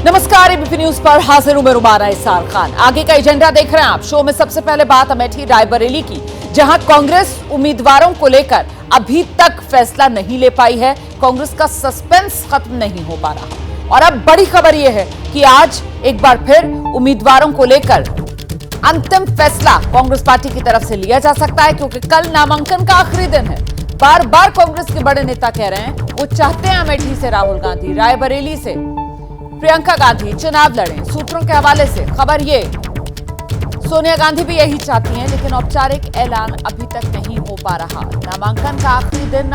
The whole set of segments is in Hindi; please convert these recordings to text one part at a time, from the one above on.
नमस्कार, एबीपी न्यूज पर हाजिर हूं मैं रुमाना इसार खान। आगे का एजेंडा देख रहे हैं आप। शो में सबसे पहले बात अमेठी रायबरेली की, जहां कांग्रेस उम्मीदवारों को लेकर अभी तक फैसला नहीं ले पाई है। कांग्रेस का सस्पेंस खत्म नहीं हो पा रहा और अब बड़ी खबर यह है कि आज एक बार फिर उम्मीदवारों को लेकर अंतिम फैसला कांग्रेस पार्टी की तरफ से लिया जा सकता है, क्योंकि कल नामांकन का आखिरी दिन है। बार बार कांग्रेस के बड़े नेता कह रहे हैं वो चाहते हैं अमेठी से राहुल गांधी, रायबरेली से प्रियंका गांधी चुनाव लड़ें। सूत्रों के हवाले से खबर ये, सोनिया गांधी भी यही चाहती हैं, लेकिन औपचारिक ऐलान अभी तक नहीं हो पा रहा। नामांकन का आखिरी दिन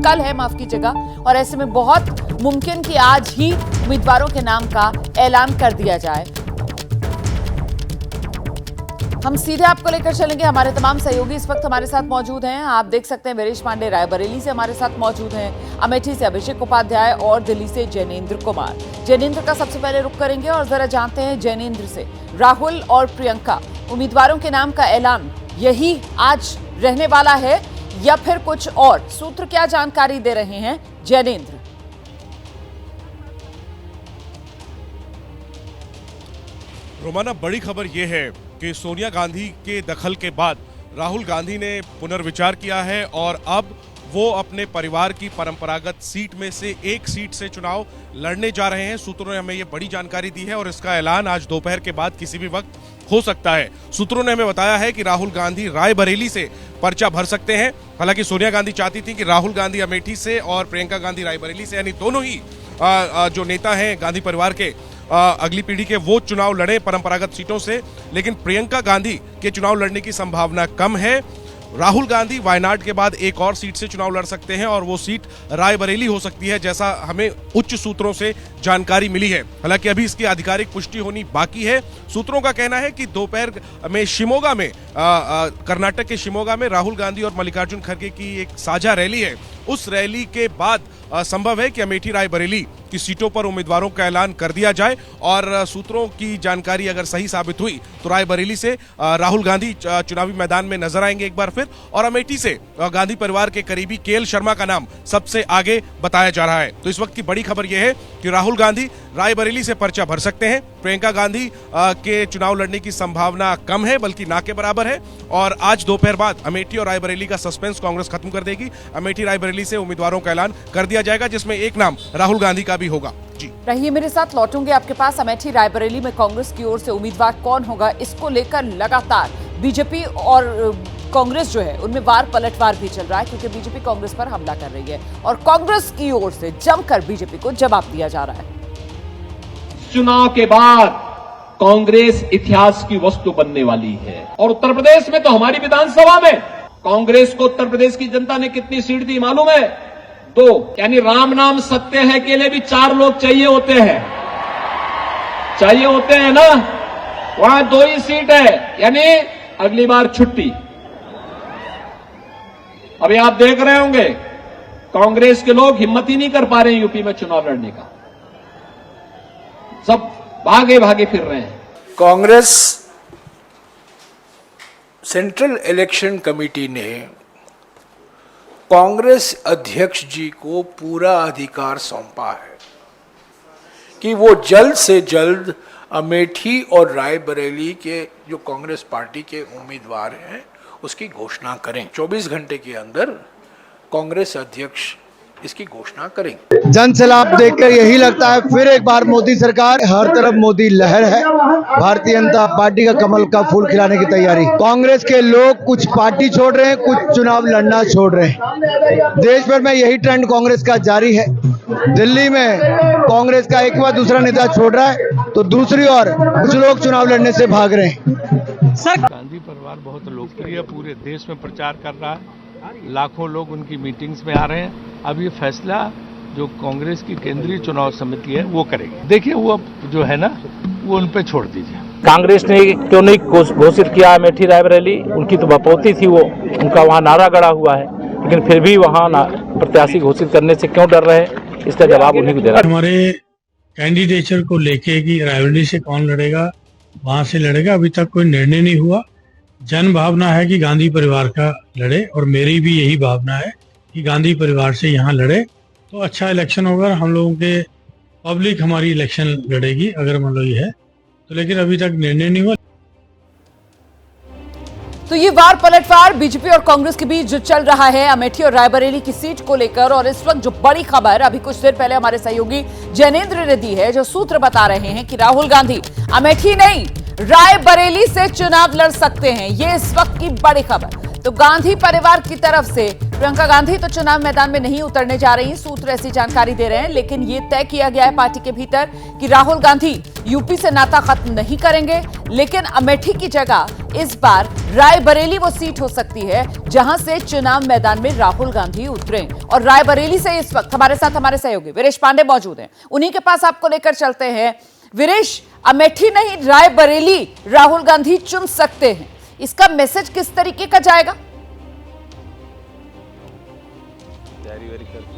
कल है, माफ कीजिएगा, और ऐसे में बहुत मुमकिन कि आज ही उम्मीदवारों के नाम का ऐलान कर दिया जाए। हम सीधे आपको लेकर चलेंगे। हमारे तमाम सहयोगी इस वक्त हमारे साथ मौजूद हैं। आप देख सकते हैं वीरेश पांडे रायबरेली से हमारे साथ मौजूद हैं, अमेठी से अभिषेक उपाध्याय और दिल्ली से जैनेंद्र कुमार। जैनेंद्र का सबसे पहले रुख करेंगे और जरा जानते हैं जैनेंद्र से, राहुल और प्रियंका उम्मीदवारों के नाम का ऐलान यही आज रहने वाला है या फिर कुछ और? सूत्र क्या जानकारी दे रहे हैं जैनेंद्र? रोमाना, बड़ी खबर यह है कि सोनिया गांधी के दखल के बाद राहुल गांधी ने पुनर्विचार किया है और अब वो अपने परिवार की परंपरागत सीट में से एक सीट से चुनाव लड़ने जा रहे हैं। सूत्रों ने हमें ये बड़ी जानकारी दी है और इसका ऐलान आज दोपहर के बाद किसी भी वक्त हो सकता है। सूत्रों ने हमें बताया है कि राहुल गांधी रायबरेली से पर्चा भर सकते हैं। हालांकि सोनिया गांधी चाहती थी कि राहुल गांधी अमेठी से और प्रियंका गांधी रायबरेली से, यानी दोनों ही जो नेता हैं गांधी परिवार के अगली पीढ़ी के, वो चुनाव लड़े परंपरागत सीटों से। लेकिन प्रियंका गांधी के चुनाव लड़ने की संभावना कम है। राहुल गांधी वायनाड के बाद एक और सीट से चुनाव लड़ सकते हैं और वो सीट रायबरेली हो सकती है, जैसा हमें उच्च सूत्रों से जानकारी मिली है। हालांकि अभी इसकी आधिकारिक पुष्टि होनी बाकी है। सूत्रों का कहना है कि दोपहर में शिमोगा में, कर्नाटक के शिमोगा में राहुल गांधी और मल्लिकार्जुन खड़गे की एक साझा रैली है। उस रैली के बाद संभव है कि अमेठी रायबरेली की सीटों पर उम्मीदवारों का ऐलान कर दिया जाए और सूत्रों की जानकारी अगर सही साबित हुई तो रायबरेली से राहुल गांधी चुनावी मैदान में नजर आएंगे एक बार फिर, और अमेठी से गांधी परिवार के करीबी केएल शर्मा का नाम सबसे आगे बताया जा रहा है। तो इस वक्त की बड़ी खबर यह है कि राहुल गांधी रायबरेली से पर्चा भर सकते हैं। प्रियंका गांधी के चुनाव लड़ने की संभावना कम है, बल्कि ना के बराबर है। और आज दोपहर बाद अमेठी और रायबरेली का सस्पेंस कांग्रेस खत्म कर देगी। अमेठी रायबरेली से उम्मीदवारों का ऐलान कर दिया जाएगा, जिसमें एक नाम राहुल गांधी का भी होगा। जी रहिए मेरे साथ, लौटूंगे आपके पास। अमेठी रायबरेली में कांग्रेस की ओर से उम्मीदवार कौन होगा, इसको लेकर लगातार बीजेपी और कांग्रेस जो है उनमें वार पलटवार भी चल रहा है, क्योंकि बीजेपी कांग्रेस पर हमला कर रही है और कांग्रेस की ओर से जमकर बीजेपी को जवाब दिया जा रहा है। चुनाव के बाद कांग्रेस इतिहास की वस्तु बनने वाली है और उत्तर प्रदेश में तो हमारी विधानसभा में कांग्रेस को उत्तर प्रदेश की जनता ने कितनी सीट दी मालूम है? 2। यानी राम नाम सत्य है के लिए भी 4 लोग चाहिए होते हैं ना। वहां 2 ही सीट है, यानी अगली बार छुट्टी। अभी आप देख रहे होंगे कांग्रेस के लोग हिम्मत ही नहीं कर पा रहे हैं यूपी में चुनाव लड़ने का, सब भागे फिर रहे हैं। कांग्रेस सेंट्रल इलेक्शन कमेटी ने कांग्रेस अध्यक्ष जी को पूरा अधिकार सौंपा है कि वो जल्द से जल्द अमेठी और रायबरेली के जो कांग्रेस पार्टी के उम्मीदवार हैं उसकी घोषणा करें। 24 घंटे के अंदर कांग्रेस अध्यक्ष इसकी घोषणा करेंगे। जन सैलाब देखकर यही लगता है फिर एक बार मोदी सरकार, हर तरफ मोदी लहर है। भारतीय जनता पार्टी का कमल का फूल खिलाने की तैयारी। कांग्रेस के लोग कुछ पार्टी छोड़ रहे हैं, कुछ चुनाव लड़ना छोड़ रहे हैं। देश भर में यही ट्रेंड कांग्रेस का जारी है। दिल्ली में कांग्रेस का एक बार दूसरा नेता छोड़ रहा है तो दूसरी ओर कुछ लोग चुनाव लड़ने से भाग रहे हैं। सर, गांधी परिवार बहुत लोकप्रिय, पूरे देश में प्रचार कर रहा है, लाखों लोग उनकी मीटिंग्स में आ रहे हैं। अब ये फैसला जो कांग्रेस की केंद्रीय चुनाव समिति है वो करेगी। देखिए, वो अब जो है ना वो उन पे छोड़ दीजिए। कांग्रेस ने क्यों नहीं घोषित किया अमेठी रायबरेली? उनकी तो बपौती थी, वो उनका वहाँ नारा गड़ा हुआ है, लेकिन फिर भी वहाँ प्रत्याशी घोषित करने से क्यों डर रहे हैं, इसका जवाब उन्हीं को देना। हमारे कैंडिडेचर को लेके कि रायबरेली से कौन लड़ेगा, वहां से लड़ेगा, अभी तक कोई निर्णय नहीं हुआ। जन भावना है कि गांधी परिवार का लड़े और मेरी भी यही भावना है कि गांधी परिवार से यहाँ लड़े तो अच्छा इलेक्शन होगा। हम लोगों के पब्लिक हमारी इलेक्शन लड़ेगी अगर मान लो ये है तो, लेकिन अभी तक निर्णय नहीं हुआ। तो ये वार पलटवार बीजेपी और कांग्रेस के बीच जो चल रहा है अमेठी और रायबरेली की सीट को लेकर, और इस वक्त जो बड़ी खबर अभी कुछ देर पहले हमारे सहयोगी जैनेंद्र ने दी है, जो सूत्र बता रहे हैं कि राहुल गांधी अमेठी नहीं रायबरेली से चुनाव लड़ सकते हैं। ये इस वक्त की बड़ी खबर। तो गांधी परिवार की तरफ से प्रियंका गांधी तो चुनाव मैदान में नहीं उतरने जा रही, सूत्र ऐसी जानकारी दे रहे हैं। लेकिन ये तय किया गया है पार्टी के भीतर कि राहुल गांधी यूपी से नाता खत्म नहीं करेंगे, लेकिन अमेठी की जगह इस बार रायबरेली वो सीट हो सकती है जहां से चुनाव मैदान में राहुल गांधी उतरे। और रायबरेली से इस वक्त हमारे साथ हमारे सहयोगी वीरेश पांडे मौजूद हैं, उन्हीं के पास आपको लेकर चलते हैं। वीरेश, अमेठी नहीं रायबरेली राहुल गांधी चुन सकते हैं, इसका मैसेज किस तरीके का जाएगा?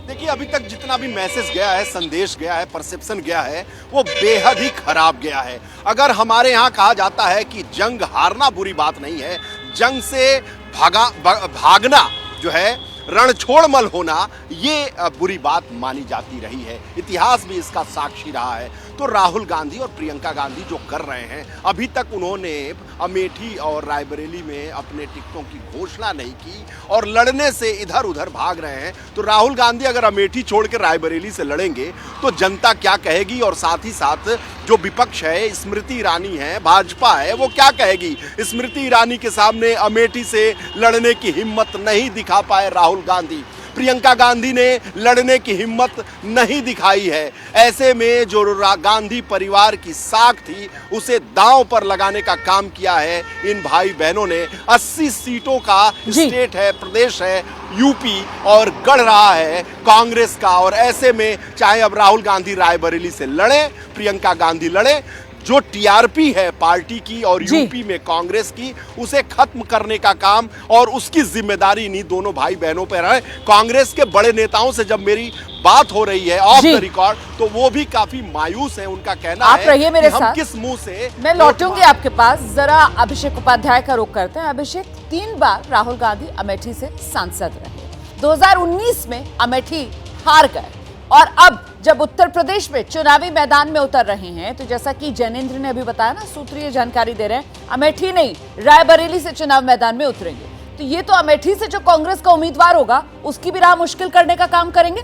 देखिए, अभी तक जितना भी मैसेज गया है, संदेश गया है, परसेप्शन गया है, वो बेहद ही खराब गया है। अगर हमारे यहाँ कहा जाता है कि जंग हारना बुरी बात नहीं है, जंग से भागना जो है, रणछोड़मल होना, ये बुरी बात मानी जाती रही है। इतिहास भी इसका साक्षी रहा है। तो राहुल गांधी और प्रियंका गांधी जो कर रहे हैं, अभी तक उन्होंने अमेठी और रायबरेली में अपने टिकटों की घोषणा नहीं की और लड़ने से इधर उधर भाग रहे हैं। तो राहुल गांधी अगर अमेठी छोड़ के रायबरेली से लड़ेंगे तो जनता क्या कहेगी, और साथ ही साथ जो विपक्ष है, स्मृति ईरानी है, भाजपा है, वो क्या कहेगी? स्मृति ईरानी के सामने अमेठी से लड़ने की हिम्मत नहीं दिखा पाए राहुल गांधी, प्रियंका गांधी ने लड़ने की हिम्मत नहीं दिखाई है। ऐसे में जो गांधी परिवार की साख थी, उसे दांव पर लगाने का काम किया है इन भाई बहनों ने। 80 सीटों का स्टेट है, प्रदेश है यूपी, और गढ़ रहा है कांग्रेस का। और ऐसे में चाहे अब राहुल गांधी रायबरेली से लड़े, प्रियंका गांधी लड़े, जो टीआरपी है पार्टी की और यूपी में कांग्रेस की, उसे खत्म करने का काम और उसकी जिम्मेदारी इन्हीं दोनों भाई बहनों पर है। कांग्रेस के बड़े नेताओं से जब मेरी बात हो रही है ऑफ द रिकॉर्ड, तो वो भी काफी मायूस है। उनका कहना आप है रहिए मेरे कि हम साथ, किस मुंह से मैं लौटूंगी आपके पास। जरा अभिषेक उपाध्याय का रुख करते हैं। अभिषेक, 3 बार राहुल गांधी अमेठी से सांसद रहे, 2019 में अमेठी हार गए, और अब जब उत्तर प्रदेश में चुनावी मैदान में उतर रहे हैं, तो जैसा कि जैनेंद्र ने अभी बताया ना, सूत्रीय जानकारी दे रहे हैं, अमेठी नहीं रायबरेली से चुनाव मैदान में उतरेंगे। तो ये तो अमेठी से जो कांग्रेस का उम्मीदवार होगा उसकी भी राह मुश्किल करने का काम करेंगे।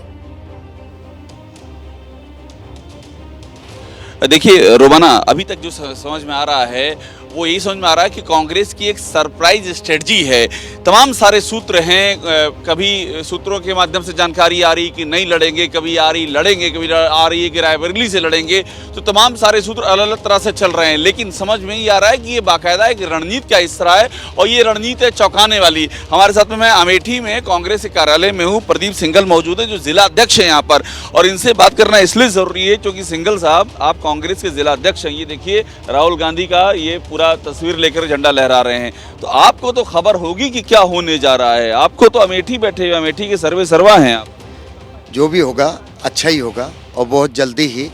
देखिए रोमाना, अभी तक जो समझ में आ रहा है वो यही समझ में आ रहा है कि कांग्रेस की एक सरप्राइज स्ट्रेटजी है। तमाम सारे सूत्र हैं, कभी सूत्रों के माध्यम से जानकारी आ रही कि नहीं लड़ेंगे, कभी आ रही लड़ेंगे, कभी आ रही है कि रायबरेली से लड़ेंगे। तो तमाम सारे सूत्र अलग अलग तरह से चल रहे हैं, लेकिन समझ में ही आ रहा है कि ये बाकायदा एक रणनीति का हिस्सा है, और ये रणनीति है चौंकाने वाली। हमारे साथ में मैं अमेठी में कांग्रेस के कार्यालय में हूँ, प्रदीप सिंघल मौजूद है जो जिला अध्यक्ष है यहाँ पर, और इनसे बात करना इसलिए जरूरी है क्योंकि सिंघल साहब, आप कांग्रेस के जिला अध्यक्ष हैं। ये देखिए राहुल गांधी का ये पूरा तस्वीर लेकर झंडा लहरा रहे हैं, तो आपको तो खबर होगी कि क्या होने जा रहा है। आपको तो अमेठी बैठे हुए, अमेठी के सर्वे सर्वा हैं आप। जो भी होगा अच्छा ही होगा, और बहुत जल्दी ही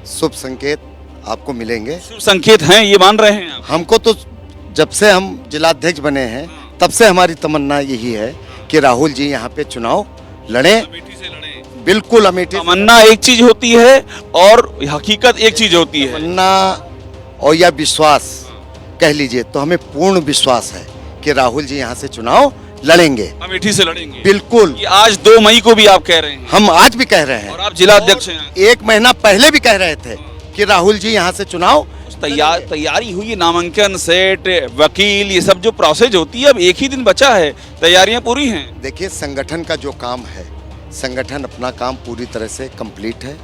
शुभ संकेत आपको मिलेंगे। शुभ संकेत हैं ये मान रहे हैं आप? हमको तो जब से हम जिलाध्यक्ष बने हैं तब से हमारी तमन्ना यही है कि राहुल जी यहाँ पे चुनाव लड़े, अमेठी से लड़े। बिल्कुल अमेठी। तमन्ना एक चीज होती है और हकीकत एक चीज होती है। तमन्ना और या विश्वास कह लीजिए, तो हमें पूर्ण विश्वास है कि राहुल जी यहाँ से चुनाव लड़ेंगे, अमेठी से लड़ेंगे। बिल्कुल। ये आज 2 मई को भी आप कह रहे हैं? हम आज भी कह रहे हैं, और आप जिला अध्यक्ष हैं। 1 महीना पहले भी कह रहे थे कि राहुल जी यहाँ से चुनाव तैयारी हुई है, नामांकन सेट, वकील, ये सब जो प्रोसेस होती है, अब 1 ही दिन बचा है, तैयारियां पूरी हैं। देखिए, संगठन का जो काम है, संगठन अपना काम पूरी तरह से कंप्लीट है,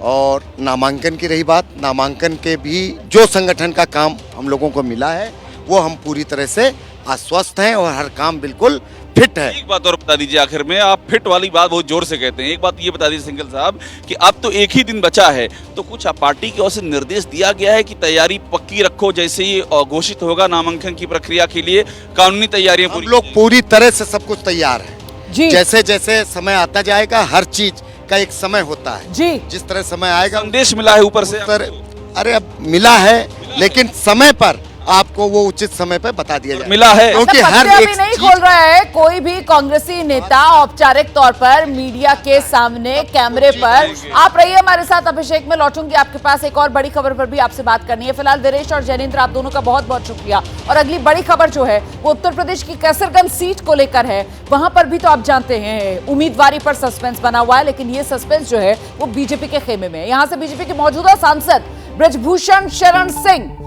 और नामांकन की रही बात, नामांकन के भी जो संगठन का काम हम लोगों को मिला है वो हम पूरी तरह से आश्वस्त हैं, और हर काम बिल्कुल फिट है। एक बात और बता दीजिए आखिर में, आप फिट वाली बात बहुत जोर से कहते हैं, एक बात ये बता दीजिए सिंघल साहब कि अब तो 1 ही दिन बचा है, तो कुछ पार्टी की ओर से निर्देश दिया गया है कि तैयारी पक्की रखो, जैसे ही घोषित होगा नामांकन की प्रक्रिया के लिए कानूनी तैयारियां हम लोग पूरी तरह से सब कुछ तैयार है जी। जैसे जैसे समय आता जाएगा, हर चीज का एक समय होता है जी, जिस तरह समय आएगा। संदेश मिला है ऊपर से? अरे अब मिला है, लेकिन समय पर आप आपको वो उचित समय पर बता दिया जाए मिला है क्योंकि हर पत्ते एक अभी नहीं चीज- खोल रहा है कोई भी कांग्रेसी नेता औपचारिक तौर पर मीडिया के सामने कैमरे पर। आप रहिए हमारे साथ, अभिषेक में लौटूंगी आपके पास। एक और बड़ी खबर पर भी आपसे बात करनी है। फिलहाल वीरेश और जैनेंद्र, आप दोनों का बहुत बहुत शुक्रिया। और अगली बड़ी खबर जो है वो उत्तर प्रदेश की कैसरगंज सीट को लेकर है। वहां पर भी तो आप जानते हैं उम्मीदवारी पर सस्पेंस बना हुआ है, लेकिन ये सस्पेंस जो है वो बीजेपी के खेमे में है। यहां से बीजेपी के मौजूदा सांसद बृजभूषण शरण सिंह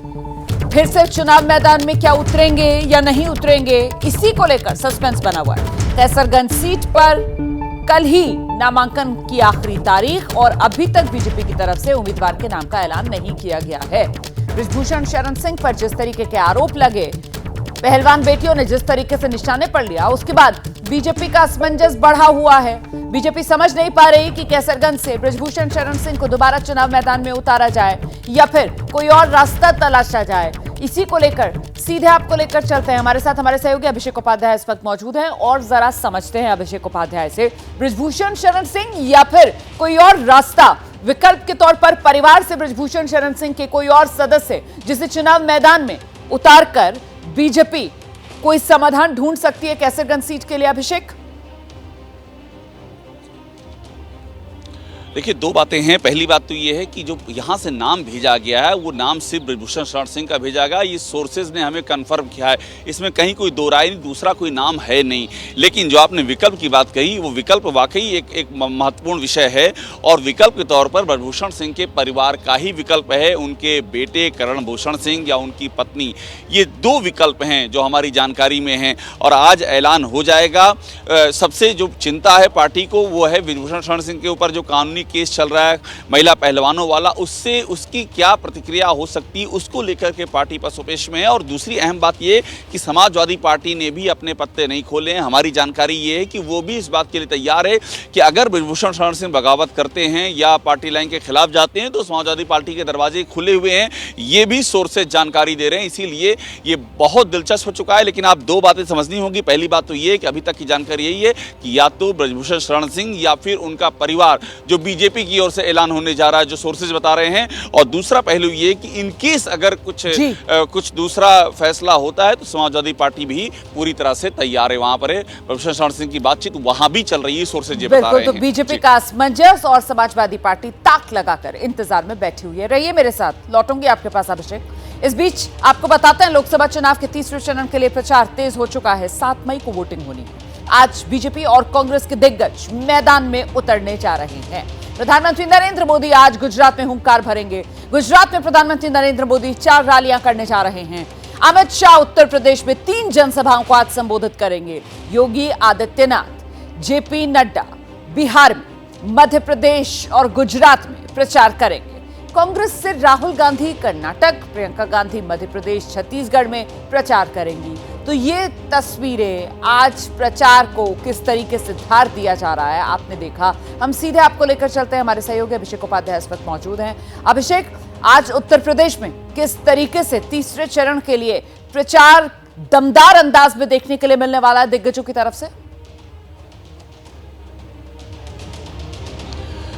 फिर से चुनाव मैदान में क्या उतरेंगे या नहीं उतरेंगे, इसी को लेकर सस्पेंस बना हुआ है। कैसरगंज सीट पर कल ही नामांकन की आखिरी तारीख और अभी तक बीजेपी की तरफ से उम्मीदवार के नाम का ऐलान नहीं किया गया है। बृजभूषण शरण सिंह पर जिस तरीके के आरोप लगे, पहलवान बेटियों ने जिस तरीके से निशाने पर लिया, उसके बाद बीजेपी का असमंजस बढ़ा हुआ है। बीजेपी समझ नहीं पा रही कि कैसरगंज से बृजभूषण शरण सिंह को दोबारा चुनाव मैदान में उतारा जाए या फिर कोई और रास्ता तलाशा जाए। इसी को लेकर सीधे आपको लेकर चलते हैं। हमारे साथ हमारे सहयोगी अभिषेक उपाध्याय इस वक्त मौजूद हैं और जरा समझते हैं अभिषेक उपाध्याय से, बृजभूषण शरण सिंह या फिर कोई और रास्ता, विकल्प के तौर पर परिवार से बृजभूषण शरण सिंह के कोई और सदस्य जिसे चुनाव मैदान में उतार कर बीजेपी कोई समाधान ढूंढ सकती है कैसरगंज सीट के लिए। अभिषेक, देखिए, दो बातें हैं। पहली बात तो ये है कि जो यहाँ से नाम भेजा गया है वो नाम सिर्फ बृजभूषण शरण सिंह का भेजा गया। ये सोर्सेज ने हमें कंफर्म किया है, इसमें कहीं कोई दो राय नहीं, दूसरा कोई नाम है नहीं। लेकिन जो आपने विकल्प की बात कही, वो विकल्प वाकई एक महत्वपूर्ण विषय है और विकल्प के तौर पर बृजभूषण सिंह के परिवार का ही विकल्प है। उनके बेटे करण भूषण सिंह या उनकी पत्नी, ये दो विकल्प हैं जो हमारी जानकारी में हैं और आज ऐलान हो जाएगा। सबसे जो चिंता है पार्टी को वो है बृजभूषण शरण सिंह के ऊपर जो कानूनी केस चल रहा है महिला पहलवानों वाला, उससे उसकी क्या प्रतिक्रिया हो सकती है उसको लेकर के पार्टी पसोपेश में है। और दूसरी अहम बात ये कि समाजवादी पार्टी ने भी अपने पत्ते नहीं खोले हैं। हमारी जानकारी ये है कि वो भी इस बात के लिए तैयार है कि अगर बृजभूषण शरण सिंह बगावत करते हैं या पार्टी लाइन के खिलाफ जाते हैं तो समाजवादी पार्टी के दरवाजे खुले हुए हैं। ये भी सोर्सेज जानकारी दे रहे हैं, इसीलिए ये बहुत दिलचस्प हो चुका है। लेकिन आप दो बातें समझनी होगी। पहली बात तो ये कि अभी तक की जानकारी यही है कि या तो बृजभूषण शरण सिंह या फिर उनका परिवार जो बीजेपी की ओर से ऐलान होने जा रहा है, जो सोर्सेज बता रहे हैं। और दूसरा पहलू ये कि इन केस अगर कुछ दूसरा फैसला होता है तो समाजवादी पार्टी भी पूरी तरह से तैयार है। वहां पर है बृजभूषण शरण सिंह की बातचीत वहां भी चल रही है, सोर्सेज ये बता रहे हैं। तो बीजेपी का असमंजस और समाजवादी पार्टी ताक लगाकर इंतजार में बैठी हुई है। रहिए मेरे साथ, लौटूंगी आपके पास अभिषेक। इस बीच आपको बताते हैं लोकसभा चुनाव के तीसरे चरण के लिए प्रचार तेज हो चुका है। 7 मई को वोटिंग होनी है। आज बीजेपी और कांग्रेस के दिग्गज मैदान में उतरने जा रहे हैं। प्रधानमंत्री नरेंद्र मोदी आज गुजरात में हुंकार भरेंगे। गुजरात में प्रधानमंत्री नरेंद्र मोदी 4 रैलियां करने जा रहे हैं। अमित शाह उत्तर प्रदेश में 3 जनसभाओं को आज संबोधित करेंगे। योगी आदित्यनाथ, जेपी नड्डा बिहार में, मध्य प्रदेश और गुजरात में प्रचार करेंगे। कांग्रेस से राहुल गांधी कर्नाटक, प्रियंका गांधी मध्य प्रदेश, छत्तीसगढ़ में प्रचार करेंगी। तो ये तस्वीरें आज प्रचार को किस तरीके से धार दिया जा रहा है आपने देखा। हम सीधे आपको लेकर चलते हैं। हमारे सहयोगी अभिषेक उपाध्याय इस वक्त मौजूद हैं। अभिषेक, आज उत्तर प्रदेश में किस तरीके से तीसरे चरण के लिए प्रचार दमदार अंदाज में देखने के लिए मिलने वाला है दिग्गजों की तरफ से?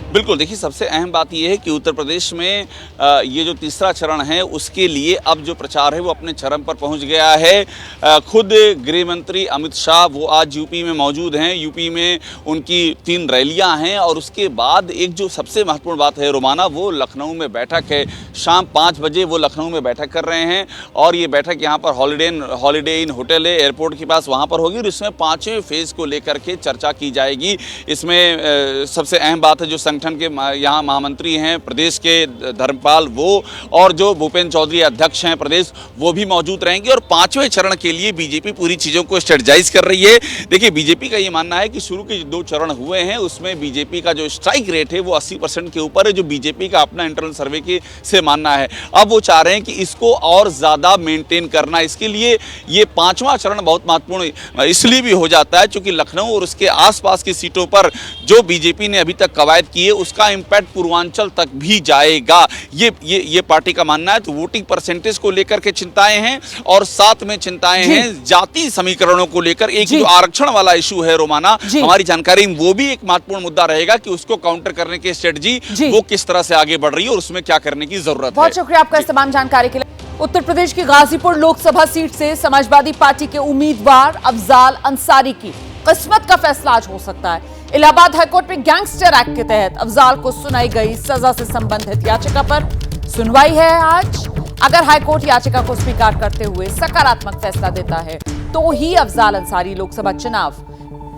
बिल्कुल, देखिए, सबसे अहम बात यह है कि उत्तर प्रदेश में ये जो तीसरा चरण है उसके लिए अब जो प्रचार है वो अपने चरम पर पहुंच गया है। खुद गृह मंत्री अमित शाह वो आज यूपी में मौजूद हैं। यूपी में उनकी 3 रैलियां हैं और उसके बाद एक जो सबसे महत्वपूर्ण बात है रोमाना, वो लखनऊ में बैठक है। शाम 5 बजे वो लखनऊ में बैठक कर रहे हैं और ये बैठक यहाँ पर हॉलीडे इन होटल है एयरपोर्ट के पास, वहाँ पर होगी और इसमें 5वें फेज़ को लेकर के चर्चा की जाएगी। इसमें सबसे अहम बात है जो संगठन के यहाँ महामंत्री हैं प्रदेश के धर्मपाल, वो और जो भूपेंद्र चौधरी अध्यक्ष हैं प्रदेश, वो भी मौजूद रहेंगे। और 5वें चरण के लिए बीजेपी पूरी चीज़ों को स्ट्रेटजाइज कर रही है। देखिए, बीजेपी का ये मानना है कि शुरू के 2 चरण हुए हैं उसमें बीजेपी का जो स्ट्राइक रेट है वो 80% के ऊपर है, जो बीजेपी का अपना इंटरनल सर्वे के से मानना है। अब वो चाह रहे हैं कि इसको और ज़्यादा मेंटेन करना। इसके लिए ये 5वां चरण बहुत महत्वपूर्ण इसलिए भी हो जाता है क्योंकि लखनऊ और उसके आसपास की सीटों पर जो बीजेपी ने अभी तक कवायद की है उसका इम्पैक्ट पूर्वांचल तक भी जाएगा, ये पार्टी का मानना है। तो वोटिंग परसेंटेज को लेकर के चिंताएं हैं और साथ में चिंताएं हैं जाति समीकरणों को लेकर। एक जो आरक्षण वाला इशू है रोमाना, हमारी जानकारी में वो भी एक महत्वपूर्ण मुद्दा रहेगा कि उसको काउंटर करने की स्ट्रेटजी वो किस तरह से आगे बढ़ रही है और उसमें क्या करने की जरूरत है। बहुत शुक्रिया आपका इस तमाम जानकारी के लिए। उत्तर प्रदेश की गाजीपुर लोकसभा सीट से समाजवादी पार्टी के उम्मीदवार अफजाल अंसारी की किस्मत का फैसला आज हो सकता है। इलाहाबाद हाईकोर्ट में गैंगस्टर एक्ट के तहत अफजाल को सुनाई गई सजा से संबंधित याचिका पर सुनवाई है आज। अगर हाईकोर्ट याचिका को स्वीकार करते हुए सकारात्मक फैसला देता है तो ही अफजाल अंसारी लोकसभा चुनाव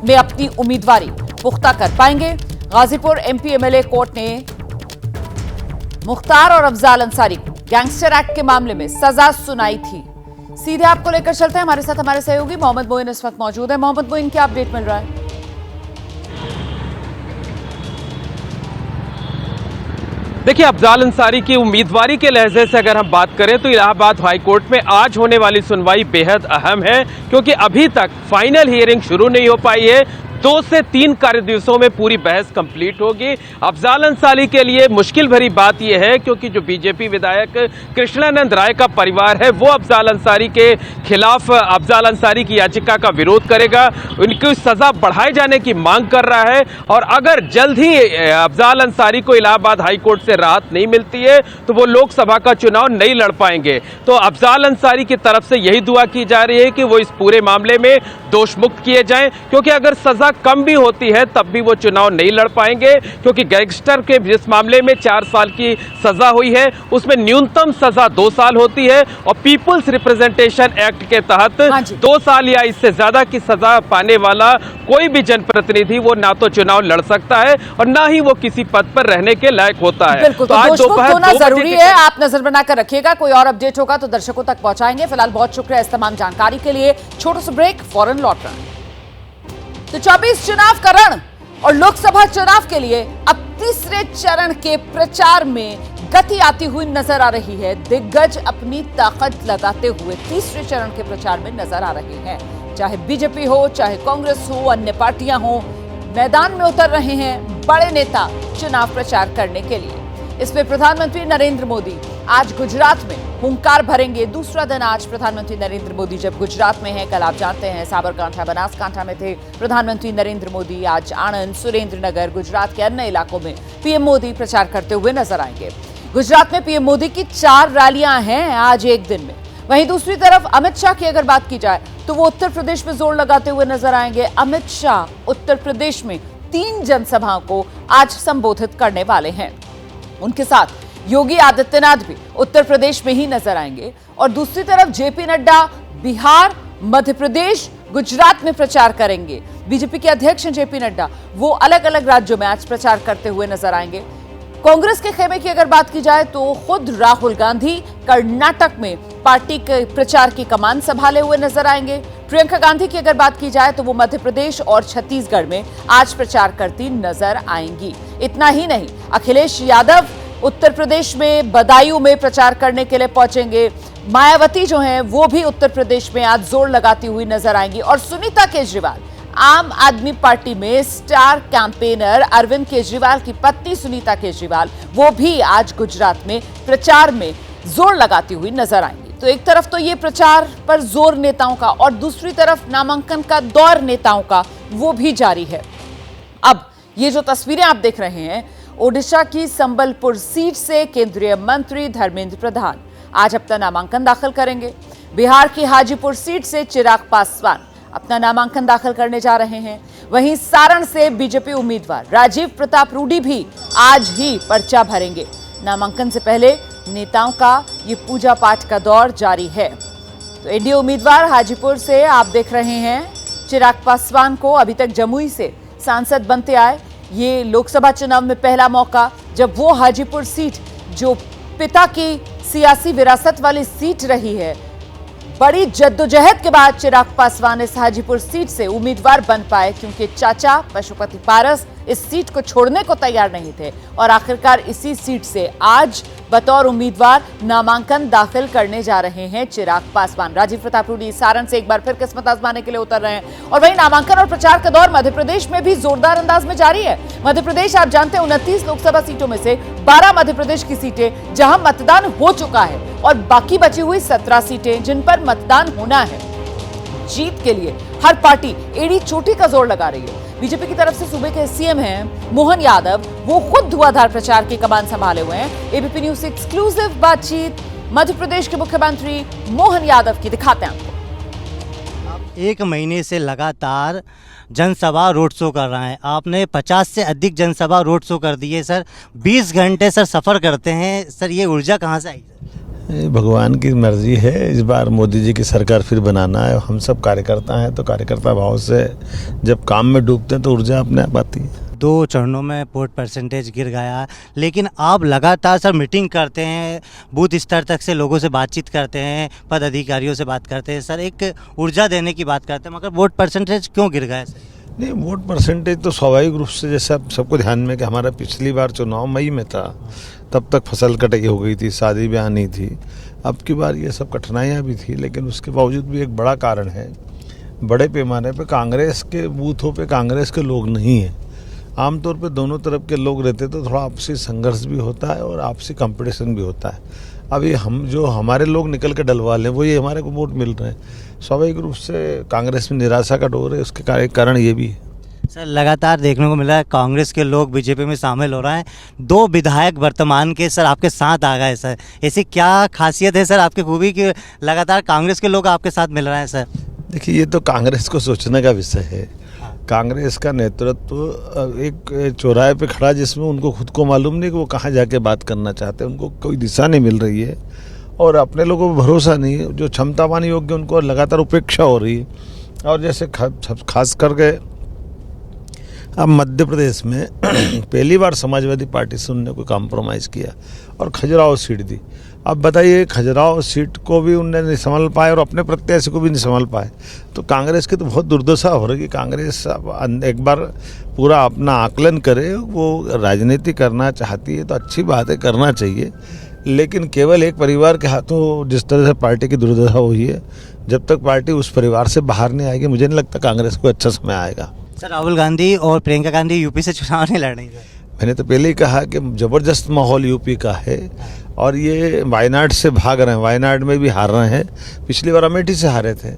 में अपनी उम्मीदवारी पुख्ता कर पाएंगे। गाजीपुर एमपी एमएलए कोर्ट ने मुख्तार और अफजाल अंसारी को गैंगस्टर एक्ट के मामले में सजा सुनाई थी। सीधे आपको लेकर चलते हैं, हमारे साथ हमारे सहयोगी मोहम्मद मोइन इस वक्त मौजूद है। मोहम्मद मोइन, क्या अपडेट मिल रहा है? देखिए, अफजाल अंसारी की उम्मीदवारी के लहजे से अगर हम बात करें तो इलाहाबाद हाई कोर्ट में आज होने वाली सुनवाई बेहद अहम है, क्योंकि अभी तक फाइनल हियरिंग शुरू नहीं हो पाई है। 2 से 3 कार्य दिवसों में पूरी बहस कंप्लीट होगी। अफजाल अंसारी के लिए मुश्किल भरी बात यह है क्योंकि जो बीजेपी विधायक कृष्णानंद राय का परिवार है वो अफजाल अंसारी के खिलाफ अफजाल अंसारी की याचिका का विरोध करेगा, उनकी सजा बढ़ाए जाने की मांग कर रहा है। और अगर जल्द ही अफजाल अंसारी को इलाहाबाद हाई कोर्ट से राहत नहीं मिलती है तो वो लोकसभा का चुनाव नहीं लड़ पाएंगे। तो अफजाल अंसारी की तरफ से यही दुआ की जा रही है कि वो इस पूरे मामले में दोष मुक्त किए जाएं, क्योंकि अगर सजा कम भी होती है तब भी वो चुनाव नहीं लड़ पाएंगे, क्योंकि गैंगस्टर के जिस मामले में 4 साल की सजा हुई है उसमें न्यूनतम सजा 2 साल होती है और पीपुल्स रिप्रेजेंटेशन एक्ट के तहत 2 साल या इससे ज्यादा की सजा पाने वाला कोई भी जनप्रतिनिधि वो ना तो चुनाव लड़ सकता है और ना ही वो किसी पद पर रहने के लायक होता है। बिल्कुल, तो आज दोपहर होना जरूरी है। आप नजर बनाकर रखिएगा, कोई और अपडेट होगा तो दर्शकों तक पहुंचाएंगे। फिलहाल बहुत शुक्रिया इस तमाम जानकारी के लिए। छोटा सा ब्रेक, फौरन लौट रहे हैं। तो 24 चुनाव का रण और लोकसभा चुनाव के लिए अब तीसरे चरण के प्रचार में गति आती हुई नजर आ रही है। दिग्गज अपनी ताकत लगाते हुए तीसरे चरण के प्रचार में नजर आ रहे हैं। चाहे बीजेपी हो, चाहे कांग्रेस हो, अन्य पार्टियां हो, मैदान में उतर रहे हैं बड़े नेता चुनाव प्रचार करने के लिए। इसमें प्रधानमंत्री नरेंद्र मोदी आज गुजरात में हुंकार भरेंगे। दूसरा दिन आज प्रधानमंत्री नरेंद्र मोदी जब गुजरात में हैं। कल आप जानते हैं साबरकांठा, बनासकांठा में थे प्रधानमंत्री नरेंद्र मोदी। आज आणंद, सुरेंद्रनगर, गुजरात के अन्य इलाकों में पीएम मोदी प्रचार करते हुए नजर आएंगे। गुजरात में पीएम मोदी की 4 रैलियां हैं आज एक दिन में। वहीं दूसरी तरफ अमित शाह की अगर बात की जाए तो वो उत्तर प्रदेश में जोर लगाते हुए नजर आएंगे। अमित शाह उत्तर प्रदेश में 3 जनसभाओं को आज संबोधित करने वाले हैं। उनके साथ योगी आदित्यनाथ भी उत्तर प्रदेश में ही नजर आएंगे। और दूसरी तरफ जेपी नड्डा बिहार, मध्य प्रदेश, गुजरात में प्रचार करेंगे। बीजेपी के अध्यक्ष जेपी नड्डा वो अलग अलग राज्यों में आज प्रचार करते हुए नजर आएंगे। कांग्रेस के खेमे की अगर बात की जाए तो खुद राहुल गांधी कर्नाटक में पार्टी के प्रचार की कमान संभाले हुए नजर आएंगे। प्रियंका गांधी की अगर बात की जाए तो वो मध्य प्रदेश और छत्तीसगढ़ में आज प्रचार करती नजर आएंगी। इतना ही नहीं, अखिलेश यादव उत्तर प्रदेश में बदायूं में प्रचार करने के लिए पहुंचेंगे। मायावती जो हैं वो भी उत्तर प्रदेश में आज जोर लगाती हुई नजर आएंगी। और सुनीता केजरीवाल, आम आदमी पार्टी में स्टार कैंपेनर अरविंद केजरीवाल की पत्नी सुनीता केजरीवाल, वो भी आज गुजरात में प्रचार में जोर लगाती हुई नजर आएंगी। तो एक तरफ तो ये प्रचार पर जोर नेताओं का और दूसरी तरफ नामांकन का दौर नेताओं का वो भी जारी है। अब ये जो तस्वीरें आप देख रहे हैं, ओडिशा की संबलपुर सीट से केंद्रीय मंत्री धर्मेंद्र प्रधान आज अपना नामांकन दाखिल करेंगे। बिहार की हाजीपुर सीट से चिराग पासवान अपना नामांकन दाखिल करने जा रहे हैं। वहीं सारण से बीजेपी उम्मीदवार राजीव प्रताप रूडी भी आज ही पर्चा भरेंगे। नामांकन से पहले नेताओं का ये पूजा पाठ का दौर जारी है। तो एनडीए उम्मीदवार हाजीपुर से आप देख रहे हैं चिराग पासवान को अभी तक जमुई से सांसद बनते आए। ये लोकसभा चुनाव में पहला मौका जब वो हाजीपुर सीट जो पिता की सियासी विरासत वाली सीट रही है, बड़ी जद्दोजहद के बाद चिराग पासवान इस हाजीपुर सीट से उम्मीदवार बन पाए, क्योंकि चाचा पशुपति पारस इस सीट को छोड़ने को तैयार नहीं थे और आखिरकार इसी सीट से आज बतौर उम्मीदवार नामांकन दाखिल करने जा रहे हैं चिराग पासवान। राजीव प्रताप रूडी सारण से एक बार फिर किस्मत आजमाने के लिए उतर रहे हैं। और वहीं नामांकन और प्रचार का दौर मध्य प्रदेश में भी जोरदार अंदाज में जारी है। मध्य प्रदेश आप जानते हैं 29 लोकसभा सीटों में से 12 मध्य प्रदेश की सीटें जहां मतदान हो चुका है और बाकी बची हुई 17 सीटें जिन पर मतदान होना है। जीत के लिए हर पार्टी एड़ी चोटी का जोर लगा रही है। बीजेपी की तरफ से सूबे के सीएम हैं मोहन यादव, वो खुद धुआंधार प्रचार की कमान संभाले हुए हैं। एबीपी न्यूज से एक्सक्लूसिव बातचीत मध्य प्रदेश के मुख्यमंत्री मोहन यादव की, दिखाते हैं आपको। एक महीने से लगातार जनसभा रोड शो कर रहा है। आपने 50 से अधिक जनसभा रोड शो कर दिए सर। 20 घंटे सर सफ़र करते हैं सर, ये ऊर्जा कहाँ से आई? भगवान की मर्जी है, इस बार मोदी जी की सरकार फिर बनाना है। हम सब कार्यकर्ता हैं, तो कार्यकर्ता भाव से जब काम में डूबते हैं तो ऊर्जा अपने आप आती है। 2 चरणों में वोट परसेंटेज गिर गया, लेकिन आप लगातार सर मीटिंग करते हैं, बूथ स्तर तक से लोगों से बातचीत करते हैं, पद अधिकारियों से बात करते हैं सर, एक ऊर्जा देने की बात करते हैं, मगर वोट परसेंटेज क्यों गिर गया सर? नहीं, वोट परसेंटेज तो स्वाभाविक रूप से, जैसे आप सबको ध्यान में कि हमारा पिछली बार चुनाव मई में था, तब तक फसल कटाई हो गई थी, शादी ब्याह नहीं थी। अब की बार ये सब कठिनाइयाँ भी थी, लेकिन उसके बावजूद भी एक बड़ा कारण है, बड़े पैमाने पर कांग्रेस के बूथों पर कांग्रेस के लोग नहीं हैं। आमतौर पे दोनों तरफ के लोग रहते तो थोड़ा आपसी संघर्ष भी होता है और आपसी कंपटीशन भी होता है। अभी हम जो हमारे लोग निकल के डलवा लें वो ये हमारे को वोट मिल रहे हैं। स्वाभाविक रूप से कांग्रेस में निराशा का दौर है, उसके कारण ये भी है। सर लगातार देखने को मिला है कांग्रेस के लोग बीजेपी में शामिल हो रहे हैं। 2 विधायक वर्तमान के सर आपके साथ आ गए सर, ऐसी क्या खासियत है सर आपकी खूबी कि लगातार कांग्रेस के लोग आपके साथ मिल रहे हैं सर? देखिए, ये तो कांग्रेस को सोचने का विषय है। कांग्रेस का नेतृत्व एक चौराहे पे खड़ा, जिसमें उनको खुद को मालूम नहीं कि वो कहाँ जाके बात करना चाहते हैं, उनको कोई दिशा नहीं मिल रही है और अपने लोगों पर भरोसा नहीं है। जो क्षमतावान योग्य उनको लगातार उपेक्षा हो रही है। और जैसे खास करके अब मध्य प्रदेश में पहली बार समाजवादी पार्टी से उनने कोई कॉम्प्रोमाइज़ किया और खजुराहो सीट दी। अब बताइए, खजुराहो सीट को भी उनने नहीं संभाल पाए और अपने प्रत्याशी को भी नहीं संभाल पाए, तो कांग्रेस की तो बहुत दुर्दशा हो रही है। कांग्रेस अब एक बार पूरा अपना आकलन करे, वो राजनीति करना चाहती है तो अच्छी बात है, करना चाहिए, लेकिन केवल एक परिवार के हाथों जिस तरह से पार्टी की दुर्दशा हुई है, जब तक पार्टी उस परिवार से बाहर नहीं आएगी, मुझे नहीं लगता कांग्रेस को अच्छा समय आएगा। सर राहुल गांधी और प्रियंका गांधी यूपी से चुनाव नहीं लड़ रही है। मैंने तो पहले ही कहा कि ज़बरदस्त माहौल यूपी का है और ये वायनाड से भाग रहे हैं, वायनाड में भी हार रहे हैं, पिछली बार अमेठी से हारे थे।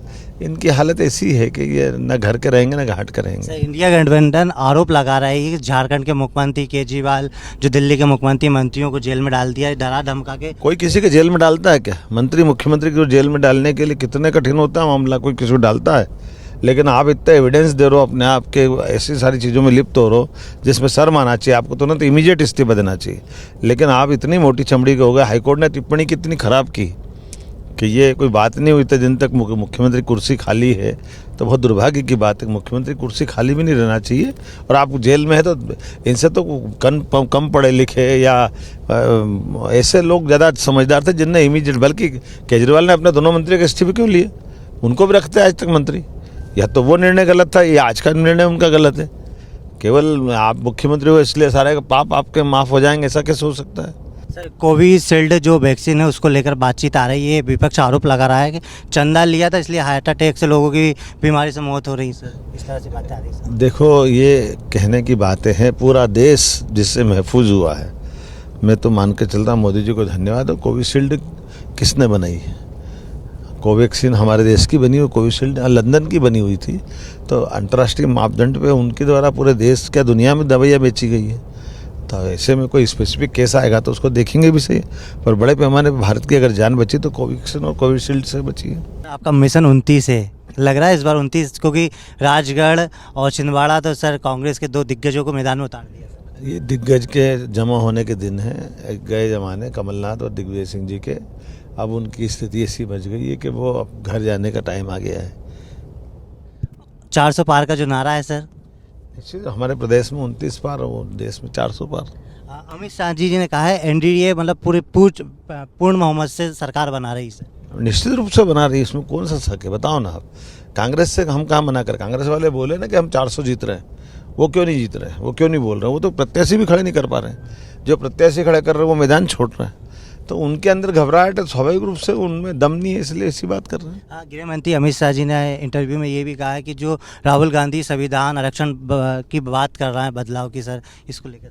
इनकी हालत ऐसी है कि ये न घर के रहेंगे न घाट के रहेंगे। सर इंडिया गठबंधन आरोप लगा रहा है कि झारखंड के मुख्यमंत्री केजरीवाल जो दिल्ली के मुख्यमंत्री मंत्रियों को जेल में डाल दिया, डरा धमका के। कोई किसी के जेल में डालता है क्या? मंत्री मुख्यमंत्री को जेल में डालने के लिए कितने कठिन होता है मामला, कोई किसी को डालता है? लेकिन आप इतना एविडेंस दे रहे हो, अपने आप के ऐसी सारी चीज़ों में लिप्त हो रहे हो जिसमें शर्म आना चाहिए, आपको तो ना तो इमीडिएट इस्तीफा देना चाहिए। लेकिन आप इतनी मोटी चमड़ी के हो गए। हाईकोर्ट ने टिप्पणी कितनी खराब की कि ये कोई बात नहीं हुई, इतने दिन तक मुख्यमंत्री कुर्सी खाली है, तो बहुत दुर्भाग्य की बात है। मुख्यमंत्री कुर्सी खाली भी नहीं रहना चाहिए और आप जेल में है तो इनसे तो कम पढ़े लिखे या ऐसे लोग ज़्यादा समझदार थे जिनने इमीडिएट, बल्कि केजरीवाल ने अपने दोनों मंत्री के इस्तीफे क्यों लिए? उनको भी रखते हैं आज तक मंत्री। या तो वो निर्णय गलत था या आज का निर्णय उनका गलत है। केवल आप मुख्यमंत्री हो इसलिए सारे पाप आपके माफ़ हो जाएंगे, ऐसा कैसे हो सकता है? सर कोविशील्ड जो वैक्सीन है उसको लेकर बातचीत आ रही है, विपक्ष आरोप लगा रहा है कि चंदा लिया था इसलिए हार्ट अटैक से लोगों की बीमारी से मौत हो रही है सर, इस तरह से बातें आ रही है। देखो, ये कहने की बातें हैं, पूरा देश जिससे महफूज हुआ है। मैं तो मान के चलता हूँ मोदी जी को धन्यवाद। और कोविशील्ड किसने बनाई है? कोवैक्सीन हमारे देश की बनी हुई, कोविशील्ड लंदन की बनी हुई थी। तो अंतर्राष्ट्रीय मापदंड पे उनके द्वारा पूरे देश क्या दुनिया में दवाइयाँ बेची गई है। तो ऐसे में कोई स्पेसिफिक केस आएगा तो उसको देखेंगे भी सही, पर बड़े पैमाने पर भारत की अगर जान बची तो कोवैक्सीन और कोविशील्ड से बची है। आपका मिशन 29 है, लग रहा है इस बार 29, क्योंकि राजगढ़ और छिंदवाड़ा तो सर कांग्रेस के 2 दिग्गजों को मैदान में उतार दिया। ये दिग्गज के जमा होने के दिन हैं, गए जमाने कमलनाथ और दिग्विजय सिंह जी के। अब उनकी स्थिति ऐसी बच गई है कि वो अब घर जाने का टाइम आ गया है। 400 पार का जो नारा है सर, निश्चित हमारे प्रदेश में 29 पार, वो देश में 400 पार। अमित शाह जी ने कहा है एनडीए मतलब पूर्ण बहुमत से सरकार बना रही है। निश्चित रूप से बना रही है, इसमें कौन सा शक है? बताओ ना आप। कांग्रेस से हम कहाँ मना कर? कांग्रेस वाले बोले ना कि हम 400 जीत रहे हैं, वो क्यों नहीं जीत रहे? वो क्यों नहीं बोल रहे? वो तो प्रत्याशी भी खड़े नहीं कर पा रहे हैं। जो प्रत्याशी खड़े कर रहे हैं वो मैदान छोड़ रहे हैं, तो उनके अंदर घबराहट है, स्वाभाविक रूप से उनमें दम नहीं है, इसलिए ऐसी बात कर रहे हैं। गृह मंत्री अमित शाह जी ने इंटरव्यू में ये भी कहा है कि जो राहुल गांधी संविधान आरक्षण की बात कर रहा है बदलाव की, सर इसको लेकर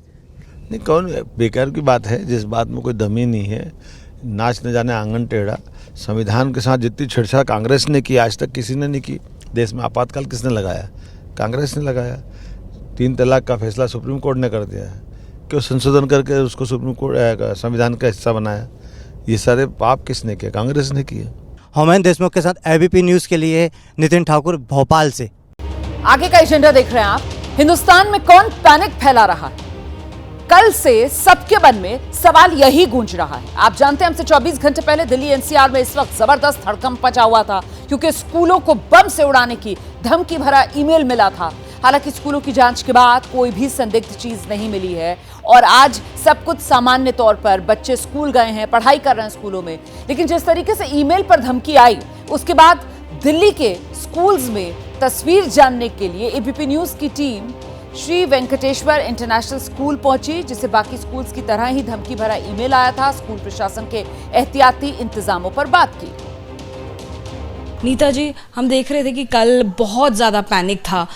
नहीं, कौन बेकार की बात है जिस बात में कोई दम ही नहीं है। नाच न जाने आंगन टेढ़ा। संविधान के साथ जितनी छेड़छाड़ कांग्रेस ने की आज तक किसी ने नहीं की। देश में आपातकाल किसने लगाया? कांग्रेस ने लगाया। 3 तलाक का फैसला सुप्रीम कोर्ट ने कर दिया है, क्यों संशोधन करके उसको सुप्रीम कोर्ट संविधान का हिस्सा बनाया? ये सारे पाप किसने किया? कांग्रेस ने किया। होमेन देशमुख के साथ एबीपी न्यूज़ के लिए नितिन ठाकुर, भोपाल से। आगे का एजेंडा देख रहे हैं आप। हिंदुस्तान में कौन पैनिक फैला रहा है? कल से सबके मन में सवाल यही गूंज रहा है। आप जानते हैं हमसे 24 घंटे पहले दिल्ली एनसीआर में इस वक्त जबरदस्त हड़कंप मचा हुआ था, क्योंकि स्कूलों को बम से उड़ाने की धमकी भरा ईमेल मिला था। हालांकि स्कूलों की जांच के बाद कोई भी संदिग्ध चीज नहीं मिली है और आज सब कुछ सामान्य तौर पर, बच्चे स्कूल गए हैं, पढ़ाई कर रहे हैं स्कूलों में। लेकिन जिस तरीके से ईमेल पर धमकी आई, उसके बाद दिल्ली के स्कूल्स में तस्वीर जानने के लिए एबीपी न्यूज की team Shri Venkateshwara international school पहुंची, जिसे बाकी स्कूल्स की तरह ही धमकी भरा ईमेल आया था। स्कूल प्रशासन के एहतियाती इंतजामों पर बात की। नीता जी, हम देख रहे थे कि कल बहुत ज़्यादा पैनिक था।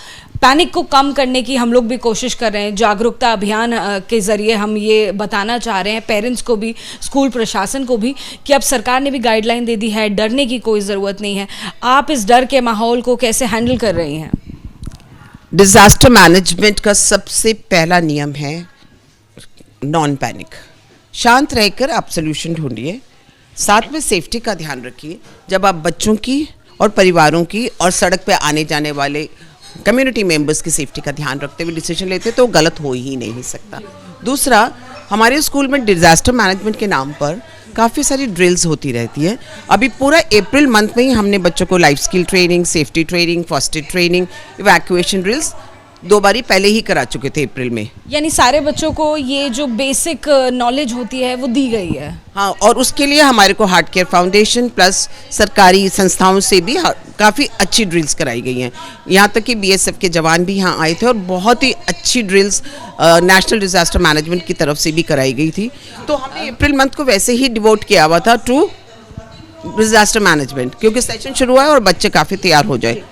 पैनिक को कम करने की हम लोग भी कोशिश कर रहे हैं। जागरूकता अभियान के ज़रिए हम ये बताना चाह रहे हैं पेरेंट्स को भी, स्कूल प्रशासन को भी, कि अब सरकार ने भी गाइडलाइन दे दी है, डरने की कोई ज़रूरत नहीं है। आप इस डर के माहौल को कैसे हैंडल कर रही हैं? डिज़ास्टर मैनेजमेंट का सबसे पहला नियम है नॉन पैनिक। शांत रहकर आप सोल्यूशन ढूंढिए, साथ में सेफ्टी का ध्यान रखिए। जब आप बच्चों की और परिवारों की और सड़क पे आने जाने वाले कम्युनिटी मेंबर्स की सेफ्टी का ध्यान रखते हुए डिसीजन लेते तो गलत हो ही नहीं सकता। दूसरा, हमारे स्कूल में डिज़ास्टर मैनेजमेंट के नाम पर काफ़ी सारी ड्रिल्स होती रहती है। अभी पूरा अप्रैल मंथ में ही हमने बच्चों को life skill training, safety training, first aid training, evacuation drills 2 बारी पहले ही करा चुके थे अप्रैल में। यानी सारे बच्चों को ये जो बेसिक नॉलेज होती है वो दी गई है। हाँ, और उसके लिए हमारे को हार्ट केयर फाउंडेशन प्लस सरकारी संस्थाओं से भी काफ़ी अच्छी ड्रिल्स कराई गई हैं। यहाँ तक कि बीएसएफ के जवान भी यहाँ आए थे और बहुत ही अच्छी ड्रिल्स नेशनल डिज़ास्टर मैनेजमेंट की तरफ से भी कराई गई थी। तो हमने अप्रैल मंथ को वैसे ही डिवोट किया हुआ था टू डिज़ास्टर मैनेजमेंट, क्योंकि सेशन शुरू हुआ है और बच्चे काफ़ी तैयार हो जाए।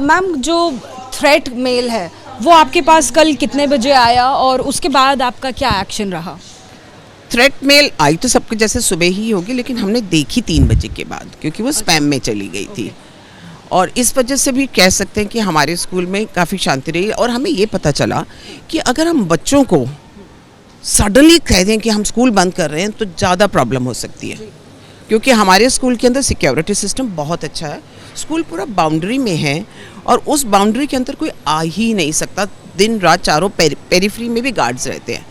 मैम, जो थ्रेट मेल है वो आपके पास कल कितने बजे आया और उसके बाद आपका क्या एक्शन रहा? थ्रेट मेल आई तो सबके जैसे सुबह ही होगी, लेकिन हमने देखी 3 बजे के बाद, क्योंकि वो स्पैम में चली गई थी। और इस वजह से भी कह सकते हैं कि हमारे स्कूल में काफ़ी शांति रही। और हमें ये पता चला कि अगर हम बच्चों को सडनली कह दें कि हम स्कूल बंद कर रहे हैं तो ज़्यादा प्रॉब्लम हो सकती है, क्योंकि हमारे स्कूल के अंदर सिक्योरिटी सिस्टम बहुत अच्छा है। स्कूल पूरा बाउंड्री में है और उस बाउंड्री के अंदर कोई आ ही नहीं सकता। दिन रात चारों पेरिफेरी में भी गार्ड्स रहते हैं।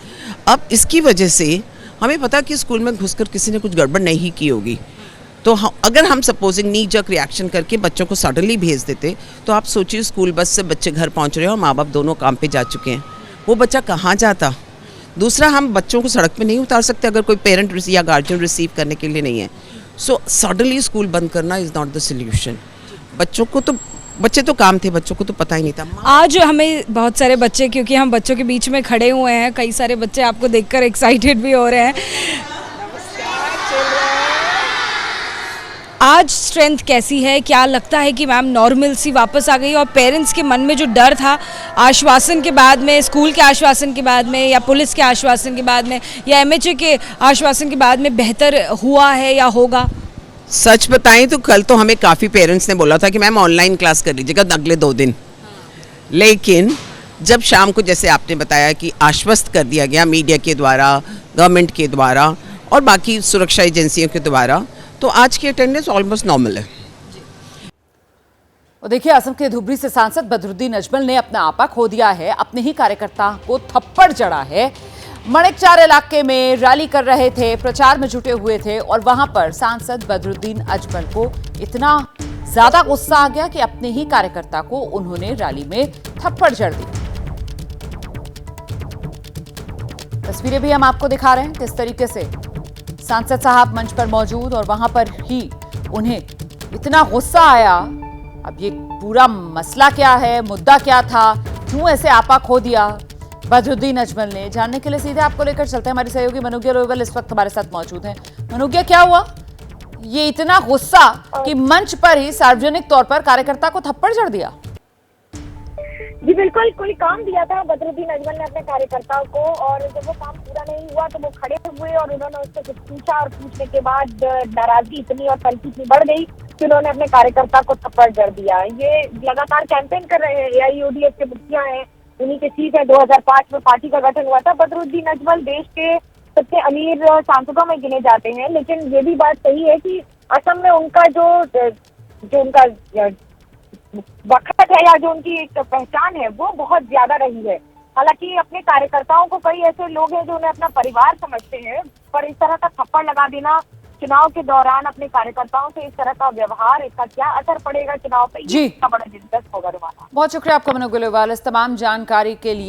अब इसकी वजह से हमें पता कि स्कूल में घुसकर किसी ने कुछ गड़बड़ नहीं की होगी, तो अगर हम सपोजिंग नी जर्क रिएक्शन करके बच्चों को सडनली भेज देते, तो आप सोचिए स्कूल बस से बच्चे घर पहुंच रहे हैं और माँ बाप दोनों काम पे जा चुके हैं, वो बच्चा कहाँ जाता? दूसरा, हम बच्चों को सड़क पे नहीं उतार सकते अगर कोई पेरेंट या गार्जियन रिसीव करने के लिए नहीं है। सो सडनली स्कूल बंद करना इज़ नॉट द सोल्यूशन। बच्चे तो काम थे, बच्चों को तो पता ही नहीं था। आज हमें बहुत सारे बच्चे, क्योंकि हम बच्चों के बीच में खड़े हुए हैं, कई सारे बच्चे आपको देखकर एक्साइटेड भी हो रहे हैं। आज स्ट्रेंथ कैसी है? क्या लगता है कि मैम नॉर्मल सी वापस आ गई और पेरेंट्स के मन में जो डर था आश्वासन के बाद में, स्कूल के आश्वासन के बाद में या पुलिस के आश्वासन के बाद में या एमएचए के आश्वासन के बाद में, बेहतर हुआ है या होगा? सच बताएं तो कल तो हमें काफ़ी पेरेंट्स ने बोला था कि मैम ऑनलाइन क्लास कर लीजिएगा अगले 2 दिन, लेकिन जब शाम को जैसे आपने बताया कि आश्वस्त कर दिया गया मीडिया के द्वारा, गवर्नमेंट के द्वारा और बाकी सुरक्षा एजेंसियों के द्वारा, तो आज की अटेंडेंस ऑलमोस्ट नॉर्मल है। और देखिए, असम के धुबरी से सांसद बदरुद्दीन अजमल ने अपना आपा खो दिया है, अपने ही कार्यकर्ता को थप्पड़ जड़ा है। मणिकचार इलाके में रैली कर रहे थे, प्रचार में जुटे हुए थे और वहां पर सांसद बदरुद्दीन अजमल को इतना ज्यादा गुस्सा आ गया कि अपने ही कार्यकर्ता को उन्होंने रैली में थप्पड़ जड़ दी। तस्वीरें भी हम आपको दिखा रहे हैं किस तरीके से सांसद साहब मंच पर मौजूद और वहां पर ही उन्हें इतना गुस्सा आया। अब ये पूरा मसला क्या है, मुद्दा क्या था, क्यों ऐसे आपा खो दिया बदरुद्दीन अजमल ने, जानने के लिए सीधे आपको लेकर चलते हैं। हमारी सहयोगी मनुग्या रोहिवल इस वक्त हमारे साथ मौजूद हैं। मनुग्या, क्या हुआ? ये इतना गुस्सा कि मंच पर ही सार्वजनिक तौर पर कार्यकर्ता को थप्पड़ जड़ दिया। जी बिल्कुल, कोई काम दिया था बदरुद्दन अजमल ने अपने कार्यकर्ताओं को, और जब वो काम पूरा नहीं हुआ तो वो खड़े हुए और उन्होंने उससे कुछ पूछा और पूछने के बाद नाराजगी इतनी और तनकीद इतनी बढ़ गई कि उन्होंने अपने कार्यकर्ता को थप्पड़ जड़ दिया। ये लगातार कैंपेन कर रहे हैं, AIUDF के मुखिया हैं, उन्हीं के सीट है। 2005 में पार्टी का गठन हुआ था। बदरुद्दन अजमल देश के सबसे अमीर सांसदों में गिने जाते हैं, लेकिन ये भी बात सही है कि असम में उनका जो उनका वक्त है या जो उनकी एक पहचान है वो बहुत ज्यादा रही है। हालांकि अपने कार्यकर्ताओं को कई ऐसे लोग हैं जो उन्हें अपना परिवार समझते हैं, पर इस तरह का थप्पड़ लगा देना चुनाव के दौरान अपने कार्यकर्ताओं से, इस तरह का व्यवहार, इसका क्या असर पड़ेगा चुनाव पे, ये बड़ा दिलचस्प होगा। रुमाना, बहुत शुक्रिया आपका मनोज गुलेवाल इस तमाम जानकारी के लिए।